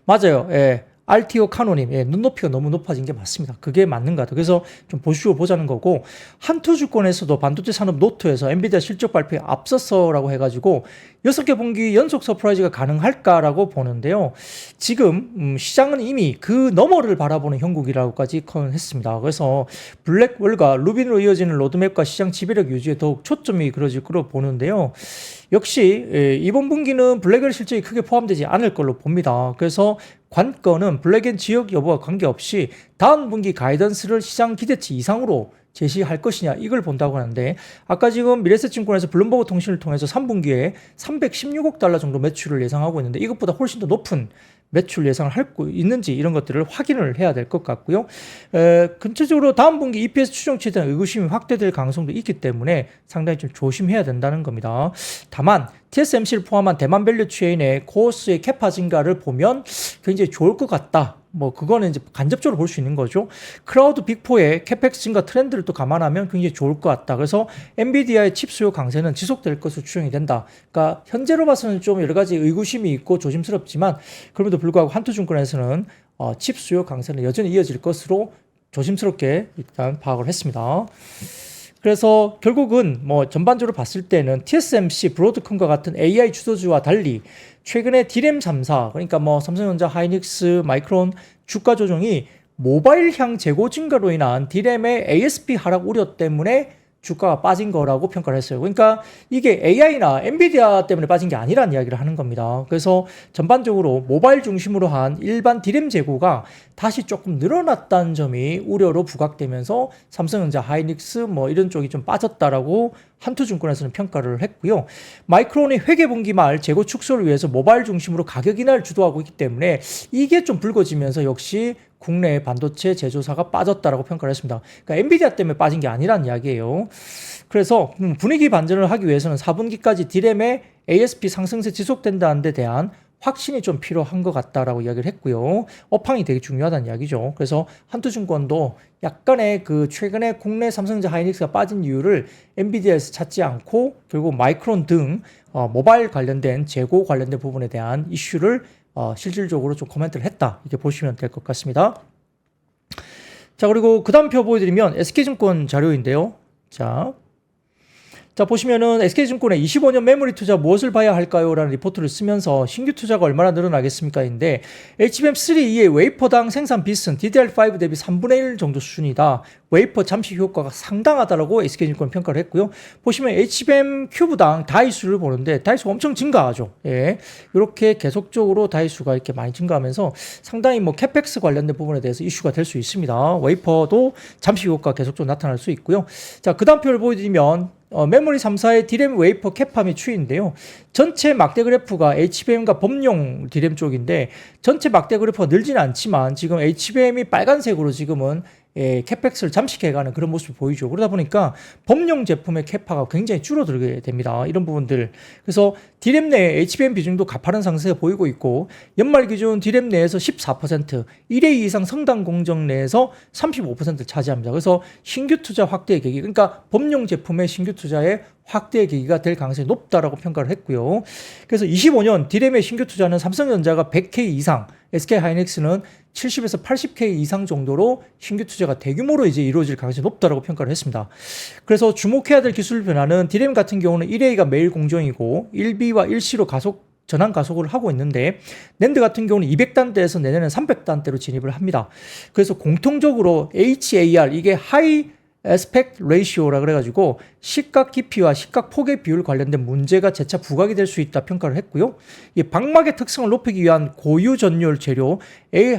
맞아요. 예. RTO 카노님, 예, 눈높이가 너무 높아진 게 맞습니다. 그게 맞는 것 같아요. 그래서 좀 보시고 보자는 거고, 한투 주권에서도 반도체 산업 노트에서 엔비디아 실적 발표에 앞서서라고 해가지고 6개 분기 연속 서프라이즈가 가능할까라고 보는데요. 지금 시장은 이미 그 너머를 바라보는 형국이라고까지 했습니다. 그래서 블랙월과 루빈으로 이어지는 로드맵과 시장 지배력 유지에 더욱 초점이 그려질 거로 보는데요. 역시 이번 분기는 블랙웰 실적이 크게 포함되지 않을 걸로 봅니다. 그래서 관건은 블랙앤 지역 여부와 관계없이 다음 분기 가이던스를 시장 기대치 이상으로 제시할 것이냐 이걸 본다고 하는데, 아까 지금 미래에셋증권에서 블룸버그 통신을 통해서 3분기에 316억 달러 정도 매출을 예상하고 있는데 이것보다 훨씬 더 높은 매출 예상을 할 수 있는지 이런 것들을 확인을 해야 될 것 같고요. 근처적으로 다음 분기 EPS 추정치에 대한 의구심이 확대될 가능성도 있기 때문에 상당히 좀 조심해야 된다는 겁니다. 다만 TSMC를 포함한 대만 밸류 체인의 코어스의 캐파 증가를 보면 굉장히 좋을 것 같다. 뭐 그거는 이제 간접적으로 볼 수 있는 거죠. 클라우드 빅4의 캐펙스 증가 트렌드를 또 감안하면 굉장히 좋을 것 같다. 그래서 엔비디아의 칩 수요 강세는 지속될 것으로 추정이 된다. 그러니까 현재로 봐서는 좀 여러 가지 의구심이 있고 조심스럽지만 그럼에도 불구하고 한투증권에서는 칩 수요 강세는 여전히 이어질 것으로 조심스럽게 일단 파악을 했습니다. 그래서 결국은 뭐 전반적으로 봤을 때는 TSMC, 브로드컴과 같은 AI 주도주와 달리 최근에 디램 3사, 그러니까 뭐 삼성전자, 하이닉스, 마이크론 주가 조정이 모바일향 재고 증가로 인한 디램의 ASP 하락 우려 때문에 주가가 빠진 거라고 평가를 했어요. 그러니까 이게 AI나 엔비디아 때문에 빠진 게 아니라는 이야기를 하는 겁니다. 그래서 전반적으로 모바일 중심으로 한 일반 디램 재고가 다시 조금 늘어났다는 점이 우려로 부각되면서 삼성전자, 하이닉스 뭐 이런 쪽이 좀 빠졌다라고 한투증권에서는 평가를 했고요. 마이크론이 회계분기 말 재고 축소를 위해서 모바일 중심으로 가격 인하를 주도하고 있기 때문에 이게 좀 불거지면서 역시 국내 반도체 제조사가 빠졌다라고 평가를 했습니다. 그러니까 엔비디아 때문에 빠진 게 아니라는 이야기예요. 그래서 분위기 반전을 하기 위해서는 4분기까지 디램의 ASP 상승세 지속된다는 데 대한 확신이 좀 필요한 것 같다라고 이야기를 했고요. 업황이 되게 중요하다는 이야기죠. 그래서 한투증권도 약간의 그 최근에 국내 삼성전자, 하이닉스가 빠진 이유를 엔비디아에서 찾지 않고 결국 마이크론 등 모바일 관련된 재고 관련된 부분에 대한 이슈를 실질적으로 좀 코멘트를 했다. 이렇게 보시면 될 것 같습니다. 자, 그리고 그 다음 표 보여드리면 SK증권 자료인데요. 자, 보시면은 SK증권의 25년 메모리 투자 무엇을 봐야 할까요? 라는 리포트를 쓰면서 신규 투자가 얼마나 늘어나겠습니까? 인데 HBM3E의 웨이퍼당 생산 비스는 DDR5 대비 3분의 1 정도 수준이다. 웨이퍼 잠식 효과가 상당하다라고 SK증권 평가를 했고요. 보시면 HBM 큐브당 다이수를 보는데 다이수가 엄청 증가하죠. 예. 이렇게 계속적으로 다이수가 이렇게 많이 증가하면서 상당히 뭐 캐펙스 관련된 부분에 대해서 이슈가 될 수 있습니다. 웨이퍼도 잠식 효과가 계속적으로 나타날 수 있고요. 자, 그 다음 표를 보여드리면 메모리 3사의 디램 웨이퍼 캐파 및 추이인데요. 전체 막대 그래프가 HBM과 범용 디램 쪽인데 전체 막대 그래프가 늘지는 않지만 지금 HBM이 빨간색으로 지금은 캐펙스를 잠식해가는 그런 모습을 보이죠. 그러다 보니까 범용 제품의 캐파가 굉장히 줄어들게 됩니다. 이런 부분들. 그래서 디램 내 HBM 비중도 가파른 상승세가 보이고 있고 연말 기준 디램 내에서 14%, 1회 이상 성당 공정 내에서 35%를 차지합니다. 그래서 신규 투자 확대의 계기, 그러니까 범용 제품의 신규 투자의 확대의 계기가 될 가능성이 높다라고 평가를 했고요. 그래서 25년 디램의 신규 투자는 삼성전자가 100K 이상, SK하이닉스는 70에서 80K 이상 정도로 신규 투자가 대규모로 이제 이루어질 가능성이 높다라고 평가를 했습니다. 그래서 주목해야 될 기술 변화는 디램 같은 경우는 1A가 매일 공정이고 1B와 1C로 전환 가속을 하고 있는데 낸드 같은 경우는 200단대에서 내년엔 300단대로 진입을 합니다. 그래서 공통적으로 HAR, 이게 하이 에스펙트 레이시오라 그래가지고 시각 깊이와 시각 폭의 비율 관련된 문제가 재차 부각이 될 수 있다 평가를 했고요. 이 방막의 특성을 높이기 위한 고유 전율 재료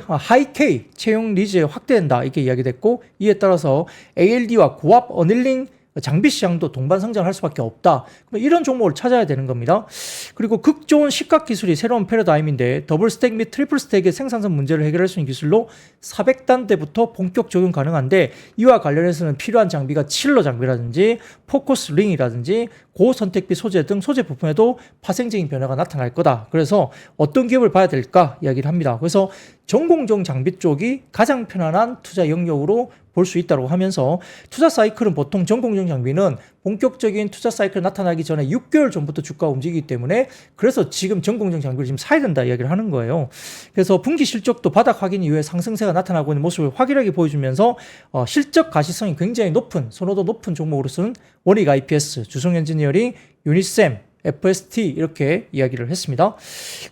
하이-K 채용 니즈에 확대된다 이렇게 이야기됐고, 이에 따라서 ALD와 고압 어닐링 장비 시장도 동반 성장할 수밖에 없다. 이런 종목을 찾아야 되는 겁니다. 그리고 극 좋은 식각 기술이 새로운 패러다임인데 더블 스택 및 트리플 스택의 생산성 문제를 해결할 수 있는 기술로 400단대부터 본격 적용 가능한데 이와 관련해서는 필요한 장비가 칠러 장비라든지 포커스 링이라든지 고선택비 소재 등 소재 부품에도 파생적인 변화가 나타날 거다. 그래서 어떤 기업을 봐야 될까 이야기를 합니다. 그래서 전공정 장비 쪽이 가장 편안한 투자 영역으로 볼 수 있다고 하면서 투자 사이클은 보통 전공정 장비는 본격적인 투자 사이클 나타나기 전에 6개월 전부터 주가가 움직이기 때문에 그래서 지금 전공정 장비를 지금 사야 된다 이야기를 하는 거예요. 그래서 분기 실적도 바닥 확인 이후에 상승세가 나타나고 있는 모습을 확실하게 보여주면서 실적 가시성이 굉장히 높은 선호도 높은 종목으로서는 원익 IPS, 주성 엔지니어링, 유니셈, FST 이렇게 이야기를 했습니다.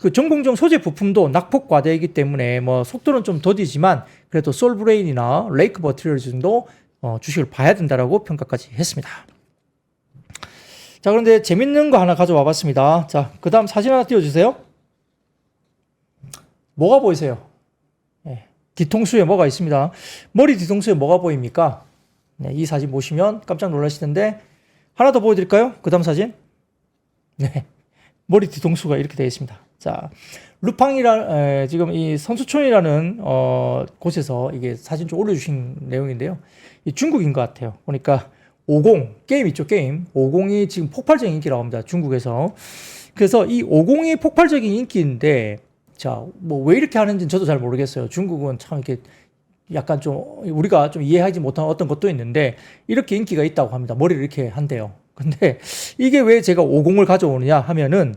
그 전공정 소재 부품도 낙폭 과대이기 때문에 뭐 속도는 좀 더디지만 그래도 솔브레인이나 레이크 버티리얼즈 등도 주식을 봐야 된다라고 평가까지 했습니다. 자, 그런데 재밌는 거 하나 가져와 봤습니다. 자, 그 다음 사진 하나 띄워주세요. 뭐가 보이세요? 네, 뒤통수에 뭐가 있습니다. 머리 뒤통수에 뭐가 보입니까? 네, 이 사진 보시면 깜짝 놀라실 텐데 하나 더 보여드릴까요? 그 다음 사진. 네, 머리 뒤통수가 이렇게 되어 있습니다. 자, 지금 이 선수촌이라는 곳에서 이게 사진 좀 올려주신 내용인데요. 이 중국인 것 같아요. 보니까 50 게임 있죠, 게임 50이 지금 폭발적인 인기라고 합니다. 중국에서. 그래서 이 50이 폭발적인 인기인데, 자, 뭐 왜 이렇게 하는지는 저도 잘 모르겠어요. 중국은 참 이렇게 약간 좀 우리가 좀 이해하지 못한 어떤 것도 있는데 이렇게 인기가 있다고 합니다. 머리를 이렇게 한대요. 근데 이게 왜 제가 50을 가져오느냐 하면은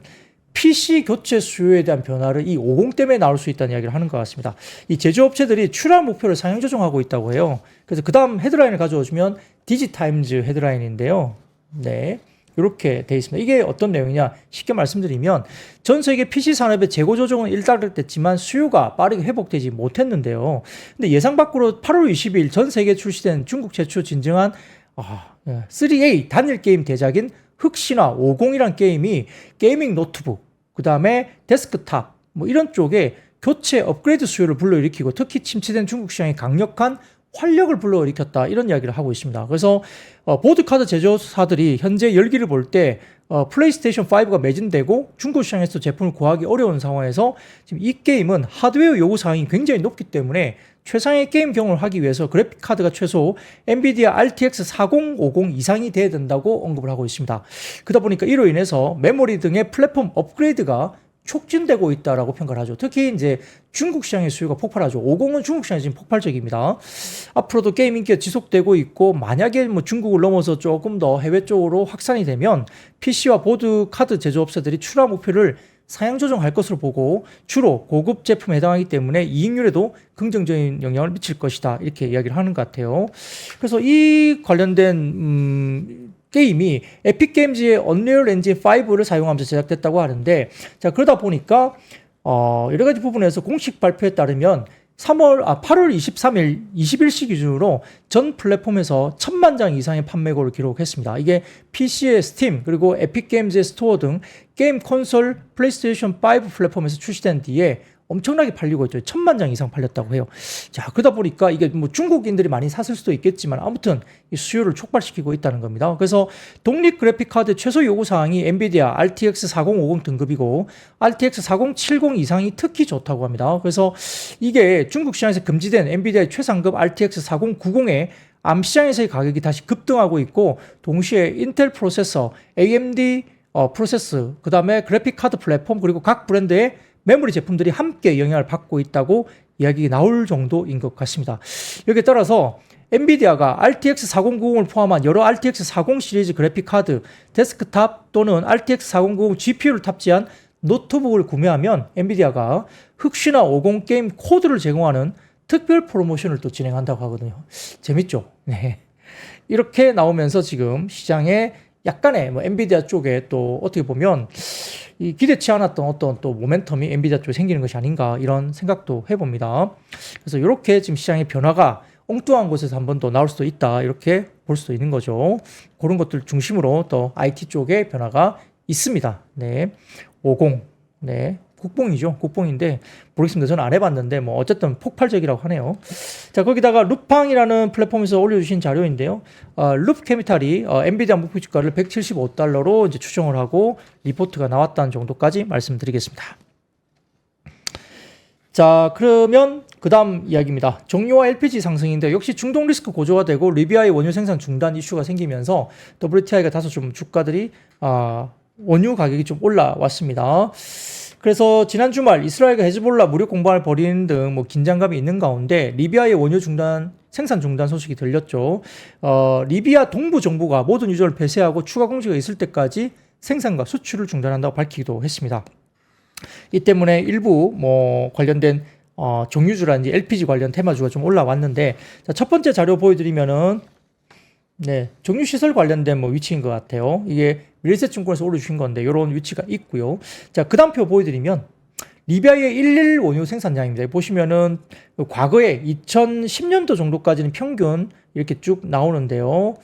PC 교체 수요에 대한 변화를 이 50 때문에 나올 수 있다는 이야기를 하는 것 같습니다. 이 제조업체들이 출하 목표를 상향 조정하고 있다고 해요. 그래서 그 다음 헤드라인을 가져오시면 디지타임즈 헤드라인인데요. 네. 이렇게 돼 있습니다. 이게 어떤 내용이냐? 쉽게 말씀드리면 전 세계 PC 산업의 재고 조정은 일단락됐지만 수요가 빠르게 회복되지 못했는데요. 근데 예상 밖으로 8월 20일 전 세계에 출시된 중국 최초 진정한 3A 단일 게임 대작인 흑신화 50이란 게임이 게이밍 노트북, 그 다음에 데스크탑 뭐 이런 쪽에 교체 업그레이드 수요를 불러일으키고 특히 침체된 중국 시장의 강력한 활력을 불러일으켰다 이런 이야기를 하고 있습니다. 그래서 보드카드 제조사들이 현재 열기를 볼 때 플레이스테이션 5가 매진되고 중국 시장에서 제품을 구하기 어려운 상황에서 지금 이 게임은 하드웨어 요구 사항이 굉장히 높기 때문에 최상의 게임 경험을 하기 위해서 그래픽 카드가 최소 엔비디아 RTX 4050 이상이 돼야 된다고 언급을 하고 있습니다. 그러다 보니까 이로 인해서 메모리 등의 플랫폼 업그레이드가 촉진되고 있다라고 평가를 하죠. 특히 이제 중국 시장의 수요가 폭발하죠. 50은 중국 시장이 지금 폭발적입니다. 앞으로도 게임 인기가 지속되고 있고 만약에 뭐 중국을 넘어서 조금 더 해외 쪽으로 확산이 되면 PC와 보드 카드 제조업체들이 출하 목표를 상향 조정할 것으로 보고 주로 고급 제품에 해당하기 때문에 이익률에도 긍정적인 영향을 미칠 것이다 이렇게 이야기를 하는 것 같아요. 그래서 이 관련된 게임이 에픽게임즈의 언리얼 엔진 5를 사용하면서 제작됐다고 하는데 자 그러다 보니까 여러 가지 부분에서 공식 발표에 따르면 8월 23일 20일시 기준으로 전 플랫폼에서 1000만 장 이상의 판매고를 기록했습니다. 이게 PC의 스팀 그리고 에픽게임즈의 스토어 등 게임 콘솔 플레이스테이션 5 플랫폼에서 출시된 뒤에 엄청나게 팔리고 있죠. 1000만 장 이상 팔렸다고 해요. 자, 그러다 보니까 이게 뭐 중국인들이 많이 샀을 수도 있겠지만 아무튼 이 수요를 촉발시키고 있다는 겁니다. 그래서 독립 그래픽 카드 최소 요구 사항이 엔비디아 RTX 4050 등급이고 RTX 4070 이상이 특히 좋다고 합니다. 그래서 이게 중국 시장에서 금지된 엔비디아의 최상급 RTX 4090의 암 시장에서의 가격이 다시 급등하고 있고 동시에 인텔 프로세서, AMD 프로세스, 그 다음에 그래픽 카드 플랫폼 그리고 각 브랜드의 메모리 제품들이 함께 영향을 받고 있다고 이야기가 나올 정도인 것 같습니다. 여기에 따라서 엔비디아가 RTX 4090을 포함한 여러 RTX 40 시리즈 그래픽 카드, 데스크탑 또는 RTX 4090 GPU를 탑재한 노트북을 구매하면 엔비디아가 흑신화 50 게임 코드를 제공하는 특별 프로모션을 또 진행한다고 하거든요. 재밌죠? 네. 이렇게 나오면서 지금 시장에 약간의 엔비디아 쪽에 또 어떻게 보면 이 기대치 않았던 어떤 또 모멘텀이 엔비디아 쪽에 생기는 것이 아닌가 이런 생각도 해봅니다. 그래서 이렇게 지금 시장의 변화가 엉뚱한 곳에서 한 번 더 나올 수도 있다 이렇게 볼 수도 있는 거죠. 그런 것들 중심으로 또 IT 쪽의 변화가 있습니다. 네, 50, 네, 국뽕이죠. 국뽕인데 모르겠습니다. 저는 안 해봤는데 뭐 어쨌든 폭발적이라고 하네요. 자, 거기다가 루팡이라는 플랫폼에서 올려주신 자료인데요. 룹 캐피탈이 엔비디아 목표 주가를 175달러로 이제 추정을 하고 리포트가 나왔다는 정도까지 말씀드리겠습니다. 자, 그러면 그 다음 이야기입니다. 정유와 LPG 상승인데 역시 중동 리스크 고조가 되고 리비아의 원유 생산 중단 이슈가 생기면서 WTI가 다소 좀 주가들이 원유 가격이 좀 올라왔습니다. 그래서 지난 주말 이스라엘과 헤즈볼라 무력 공방을 벌이는 등 뭐 긴장감이 있는 가운데 리비아의 원유 중단 생산 중단 소식이 들렸죠. 리비아 동부 정부가 모든 유저를 폐쇄하고 추가 공지가 있을 때까지 생산과 수출을 중단한다고 밝히기도 했습니다. 이 때문에 일부 뭐 관련된 정유주라든지 LPG 관련 테마주가 좀 올라왔는데, 자, 첫 번째 자료 보여드리면은 네, 정유 시설 관련된 뭐 위치인 것 같아요. 이게 미래에셋증권에서 올려주신 건데 이런 위치가 있고요. 자, 그 다음 표 보여드리면 리비아의 1일 원유 생산량입니다. 보시면은 과거에 2010년도 정도까지는 평균 이렇게 쭉 나오는데요.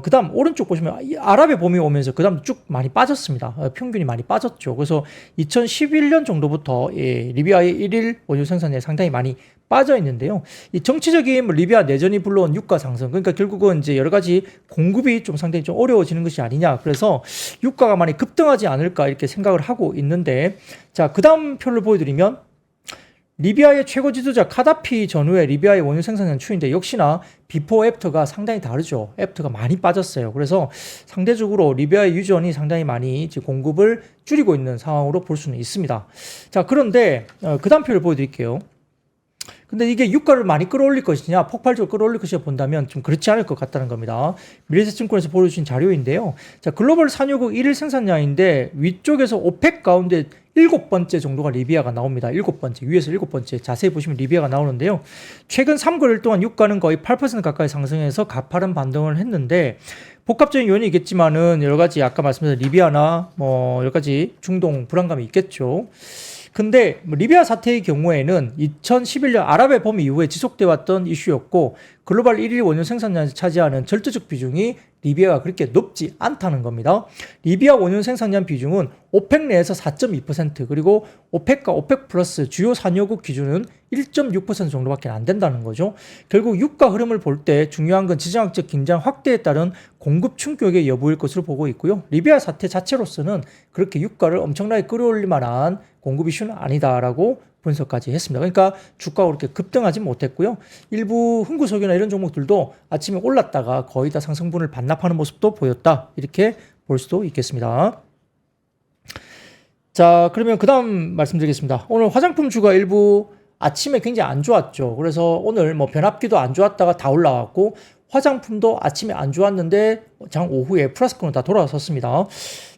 그 다음 오른쪽 보시면 아랍의 봄이 오면서 그 다음 쭉 많이 빠졌습니다. 평균이 많이 빠졌죠. 그래서 2011년 정도부터 리비아의 1일 원유 생산량이 상당히 많이 빠져 있는데요. 이 정치적인 리비아 내전이 불러온 유가 상승, 그러니까 결국은 이제 여러 가지 공급이 좀 상당히 좀 어려워지는 것이 아니냐. 그래서 유가가 많이 급등하지 않을까 이렇게 생각을 하고 있는데, 자, 그 다음 표를 보여드리면 리비아의 최고 지도자 카다피 전후의 리비아의 원유 생산량 추이인데 역시나 비포 애프터가 상당히 다르죠. 애프터가 많이 빠졌어요. 그래서 상대적으로 리비아의 유전이 상당히 많이 이제 공급을 줄이고 있는 상황으로 볼 수는 있습니다. 자, 그런데 그 다음 표를 보여드릴게요. 근데 이게 유가를 많이 끌어올릴 것이냐, 폭발적으로 끌어올릴 것이냐 본다면 좀 그렇지 않을 것 같다는 겁니다. 미래에셋증권에서 보여주신 자료인데요. 자, 글로벌 산유국 1일 생산량인데 위쪽에서 오펙 가운데 7번째 정도가 리비아가 나옵니다. 7번째, 위에서 7번째. 자세히 보시면 리비아가 나오는데요. 최근 3개월 동안 유가는 거의 8% 가까이 상승해서 가파른 반등을 했는데, 복합적인 요인이 있겠지만은 여러 가지 아까 말씀드린 리비아나 뭐 여러 가지 중동 불안감이 있겠죠. 근데 리비아 사태의 경우에는 2011년 아랍의 봄 이후에 지속돼 왔던 이슈였고, 글로벌 1일 원유 생산량에서 차지하는 절대적 비중이 리비아가 그렇게 높지 않다는 겁니다. 리비아 원유 생산량 비중은 오펙 내에서 4.2%, 그리고 오펙과 오펙 플러스 주요 산유국 기준은 1.6% 정도밖에 안 된다는 거죠. 결국 유가 흐름을 볼 때 중요한 건 지정학적 긴장 확대에 따른 공급 충격의 여부일 것으로 보고 있고요. 리비아 사태 자체로서는 그렇게 유가를 엄청나게 끌어올릴 만한 공급 이슈는 아니다라고 분석까지 했습니다. 그러니까 주가가 그렇게 급등하지 못했고요. 일부 흥구석유나 이런 종목들도 아침에 올랐다가 거의 다 상승분을 반납하는 모습도 보였다. 이렇게 볼 수도 있겠습니다. 자, 그러면 그 다음 말씀드리겠습니다. 오늘 화장품주가 일부 아침에 굉장히 안 좋았죠. 그래서 오늘 뭐 변압기도 안 좋았다가 다 올라왔고, 화장품도 아침에 안 좋았는데 장 오후에 플러스권으로 다 돌아섰습니다.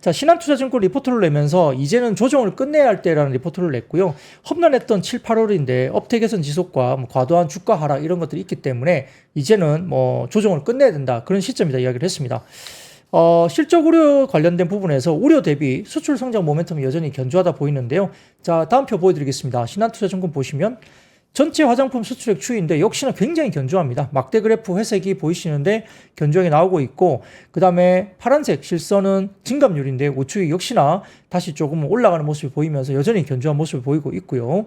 자, 신한투자증권 리포트를 내면서 이제는 조정을 끝내야 할 때라는 리포트를 냈고요. 험난했던 7, 8월인데 업태 개선 지속과 뭐 과도한 주가 하락 이런 것들이 있기 때문에 이제는 뭐 조정을 끝내야 된다. 그런 시점이다 이야기를 했습니다. 실적 우려 관련된 부분에서 우려 대비 수출 성장 모멘텀이 여전히 견조하다 보이는데요. 자, 다음 표 보여드리겠습니다. 신한투자증권 보시면 전체 화장품 수출액 추이인데 역시나 굉장히 견조합니다. 막대 그래프 회색이 보이시는데 견조하게 나오고 있고, 그 다음에 파란색 실선은 증감률인데 우측이 역시나 다시 조금 올라가는 모습이 보이면서 여전히 견조한 모습을 보이고 있고요.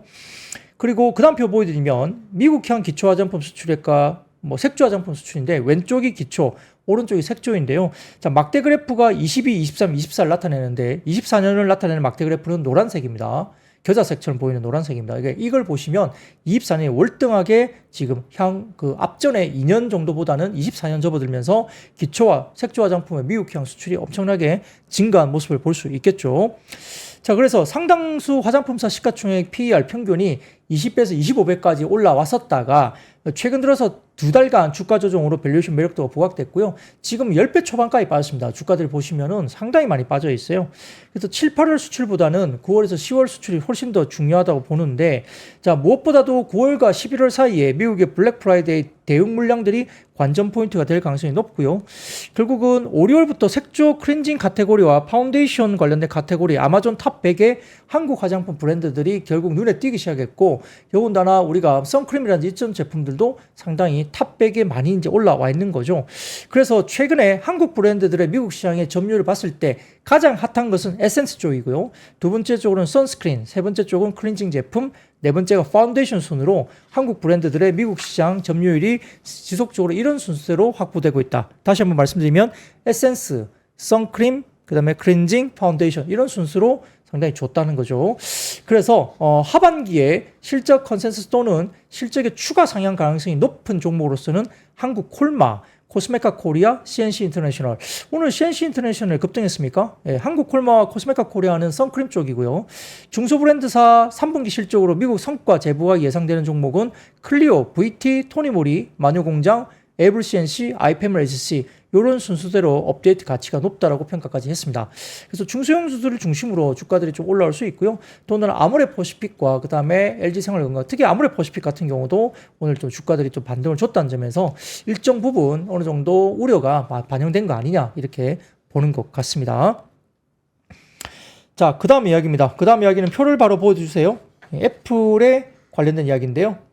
그리고 그 다음 표 보여드리면 미국형 기초 화장품 수출액과 뭐 색조 화장품 수출인데 왼쪽이 기초, 오른쪽이 색조인데요. 자, 막대 그래프가 22, 23, 24를 나타내는데 24년을 나타내는 막대 그래프는 노란색입니다. 겨자색처럼 보이는 노란색입니다. 이걸 보시면 24년이 월등하게 지금 앞전에 2년 정도보다는 24년 접어들면서 기초와 색조 화장품의 미국형 수출이 엄청나게 증가한 모습을 볼 수 있겠죠. 자, 그래서 상당수 화장품사 시가총액 PER 평균이 20배에서 25배까지 올라왔었다가 최근 들어서 2달간 주가 조정으로 밸류에이션 매력도가 부각됐고요. 지금 10배 초반까지 빠졌습니다. 주가들 보시면은 상당히 많이 빠져 있어요. 그래서 7, 8월 수출보다는 9월에서 10월 수출이 훨씬 더 중요하다고 보는데, 자, 무엇보다도 9월과 11월 사이에 미국의 블랙 프라이데이 대응 물량들이 관전 포인트가 될 가능성이 높고요. 결국은 5, 6월부터 색조 클렌징 카테고리와 파운데이션 관련된 카테고리 아마존 탑 100의 한국 화장품 브랜드들이 결국 눈에 띄기 시작했고, 있고, 더군다나 우리가 선크림이라든지 이런 제품들도 상당히 탑백에 많이 이제 올라와 있는 거죠. 그래서 최근에 한국 브랜드들의 미국 시장의 점유율을 봤을 때 가장 핫한 것은 에센스 쪽이고요. 두 번째 쪽으로는 선스크린, 세 번째 쪽은 클렌징 제품, 네 번째가 파운데이션 순으로 한국 브랜드들의 미국 시장 점유율이 지속적으로 이런 순서대로 확보되고 있다. 다시 한번 말씀드리면 에센스, 선크림, 그 다음에 클렌징, 파운데이션 이런 순서로 상당히 좋다는 거죠. 그래서 하반기에 실적 컨센서스 또는 실적의 추가 상향 가능성이 높은 종목으로서는 한국 콜마, 코스메카 코리아, CNC 인터내셔널. 오늘 CNC 인터내셔널 급등했습니까? 예, 한국 콜마와 코스메카 코리아는 선크림 쪽이고요. 중소브랜드사 3분기 실적으로 미국 성과 제보가 예상되는 종목은 클리오, VT, 토니모리, 마녀공장, 에블 CNC, 아이패멀 HC 이런 순서대로 업데이트 가치가 높다라고 평가까지 했습니다. 그래서 중소형주들을 중심으로 주가들이 좀 올라올 수 있고요. 또 오늘 아모레퍼시픽과 그 다음에 LG생활건강, 특히 아모레퍼시픽 같은 경우도 오늘 좀 주가들이 좀 반등을 줬다는 점에서 일정 부분 어느 정도 우려가 반영된 거 아니냐 이렇게 보는 것 같습니다. 자, 그 다음 이야기입니다. 그 다음 이야기는 표를 바로 보여주세요. 애플에 관련된 이야기인데요.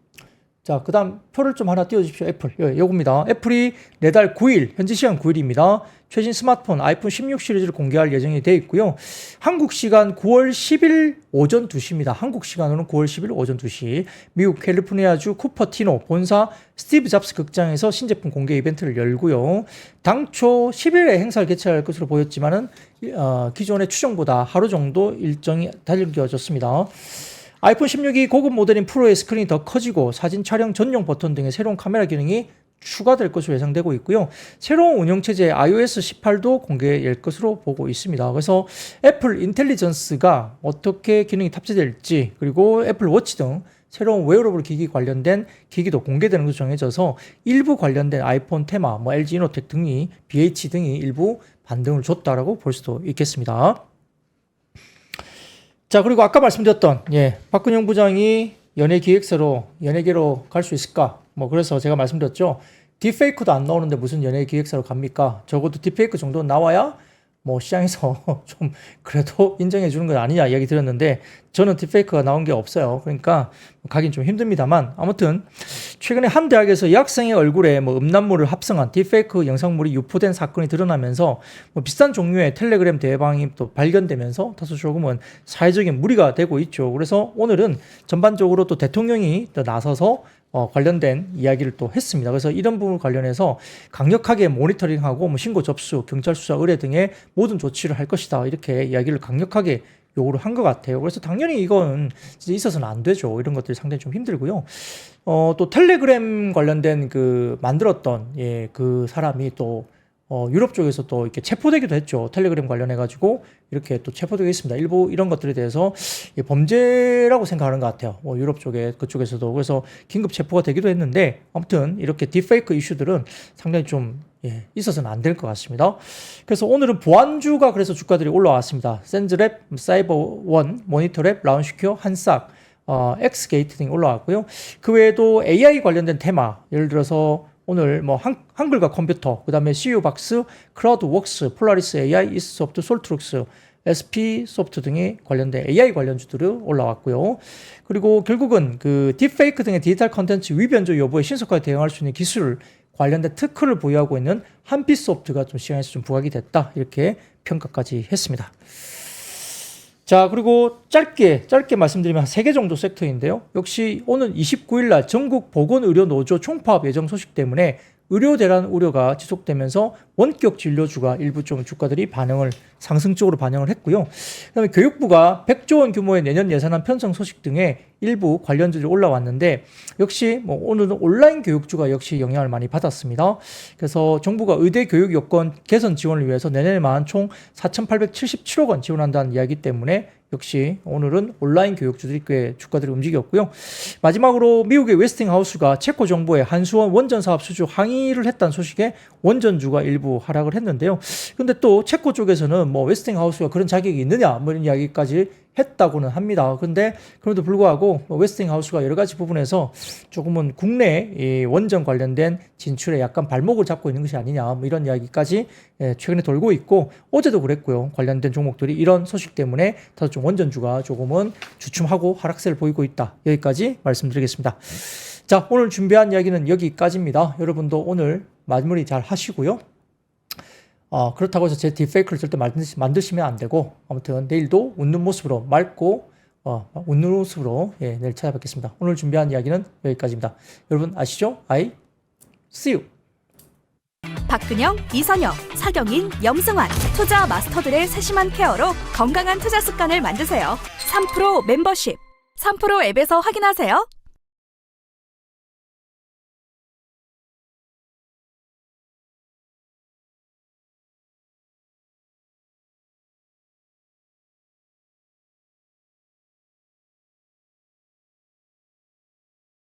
자, 그 다음 표를 좀 하나 띄워주십시오. 애플. 요겁니다. 애플이 내달 9일, 현지 시간 9일입니다. 최신 스마트폰 아이폰 16 시리즈를 공개할 예정이 되어 있고요. 한국 시간 9월 10일 오전 2시입니다. 한국 시간으로는 9월 10일 오전 2시. 미국 캘리포니아주 쿠퍼티노 본사 스티브 잡스 극장에서 신제품 공개 이벤트를 열고요. 당초 10일에 행사를 개최할 것으로 보였지만은, 기존의 추정보다 하루 정도 일정이 달려졌습니다. 아이폰 16이 고급 모델인 프로의 스크린이 더 커지고 사진 촬영 전용 버튼 등의 새로운 카메라 기능이 추가될 것으로 예상되고 있고요. 새로운 운영체제 iOS 18도 공개될 것으로 보고 있습니다. 그래서 애플 인텔리전스가 어떻게 기능이 탑재될지, 그리고 애플 워치 등 새로운 웨어러블 기기 관련된 기기도 공개되는 것으로 정해져서 일부 관련된 아이폰 테마, LG 이노텍 등이 BH 등이 일부 반등을 줬다라고 볼 수도 있겠습니다. 자, 그리고 아까 말씀드렸던, 박근영 부장이 연예계로 갈 수 있을까? 그래서 제가 말씀드렸죠. 딥페이크도 안 나오는데 무슨 연예기획사로 갑니까? 적어도 딥페이크 정도는 나와야 시장에서 좀 그래도 인정해 주는 건 아니냐 이야기 드렸는데, 저는 딥페이크가 나온 게 없어요. 그러니까 가긴 좀 힘듭니다만, 아무튼 최근에 한 대학에서 여학생의 얼굴에 음란물을 합성한 딥페이크 영상물이 유포된 사건이 드러나면서 비슷한 종류의 텔레그램 대방이 또 발견되면서 다소 조금은 사회적인 무리가 되고 있죠. 그래서 오늘은 전반적으로 또 대통령이 또 나서서 관련된 이야기를 또 했습니다. 그래서 이런 부분 관련해서 강력하게 모니터링하고 신고 접수, 경찰 수사 의뢰 등의 모든 조치를 할 것이다. 이렇게 이야기를 강력하게 요구를 한 것 같아요. 그래서 당연히 이건 진짜 있어서는 안 되죠. 이런 것들이 상당히 좀 힘들고요. 또 텔레그램 관련된 만들었던 그 사람이 또 유럽 쪽에서 또 이렇게 체포되기도 했죠. 텔레그램 관련해가지고 이렇게 또 체포되고 있습니다. 일부 이런 것들에 대해서 범죄라고 생각하는 것 같아요. 유럽 쪽에, 그쪽에서도. 그래서 긴급 체포가 되기도 했는데, 아무튼 이렇게 딥페이크 이슈들은 상당히 좀 있어서는 안 될 것 같습니다. 그래서 오늘은 보안주가 그래서 주가들이 올라왔습니다. 센즈랩, 사이버원, 모니터랩, 라운시큐어, 한싹, 엑스게이트 등이 올라왔고요. 그 외에도 AI 관련된 테마, 예를 들어서 오늘 한글과 컴퓨터, 그 다음에 CU박스, 크라우드웍스, 폴라리스 AI, 이스소프트, 솔트룩스, SP소프트 등이 관련된 AI 관련주들이 올라왔고요. 그리고 결국은 딥페이크 등의 디지털 컨텐츠 위변조 여부에 신속하게 대응할 수 있는 기술 관련된 특허를 보유하고 있는 한빛소프트가 좀 시장에서 좀 부각이 됐다. 이렇게 평가까지 했습니다. 자, 그리고 짧게 말씀드리면 3개 정도 섹터인데요. 역시 오늘 29일 날 전국 보건의료노조 총파업 예정 소식 때문에 의료 대란 우려가 지속되면서 원격 진료주가 일부 좀 주가들이 상승적으로 반영을 했고요. 그다음에 교육부가 100조 원 규모의 내년 예산안 편성 소식 등의 일부 관련주들이 올라왔는데, 역시 오늘은 온라인 교육주가 역시 영향을 많이 받았습니다. 그래서 정부가 의대 교육 여건 개선 지원을 위해서 내년에만 총 4,877억 원 지원한다는 이야기 때문에 역시 오늘은 온라인 교육주들이 꽤 주가들이 움직였고요. 마지막으로 미국의 웨스팅하우스가 체코 정부의 한수원 원전 사업 수주 항의를 했다는 소식에 원전주가 일부 하락을 했는데요. 근데 또 체코 쪽에서는 웨스팅하우스가 그런 자격이 있느냐 이런 이야기까지 했다고는 합니다. 근데 그럼에도 불구하고 웨스팅하우스가 여러 가지 부분에서 조금은 국내 이 원전 관련된 진출에 약간 발목을 잡고 있는 것이 아니냐 뭐 이런 이야기까지 최근에 돌고 있고 어제도 그랬고요. 관련된 종목들이 이런 소식 때문에 다소 좀 원전주가 조금은 주춤하고 하락세를 보이고 있다. 여기까지 말씀드리겠습니다. 자, 오늘 준비한 이야기는 여기까지입니다. 여러분도 오늘 마무리 잘 하시고요. 그렇다고 해서 제 딥페이크를 절대 만드시면 안 되고, 아무튼 내일도 웃는 모습으로 맑고 웃는 모습으로 내일 찾아뵙겠습니다. 오늘 준비한 이야기는 여기까지입니다. 여러분 아시죠? I see you. 박근영, 이선영, 사경인, 염승환 투자 마스터들의 세심한 케어로 건강한 투자 습관을 만드세요. 3프로 멤버십 3프로 앱에서 확인하세요.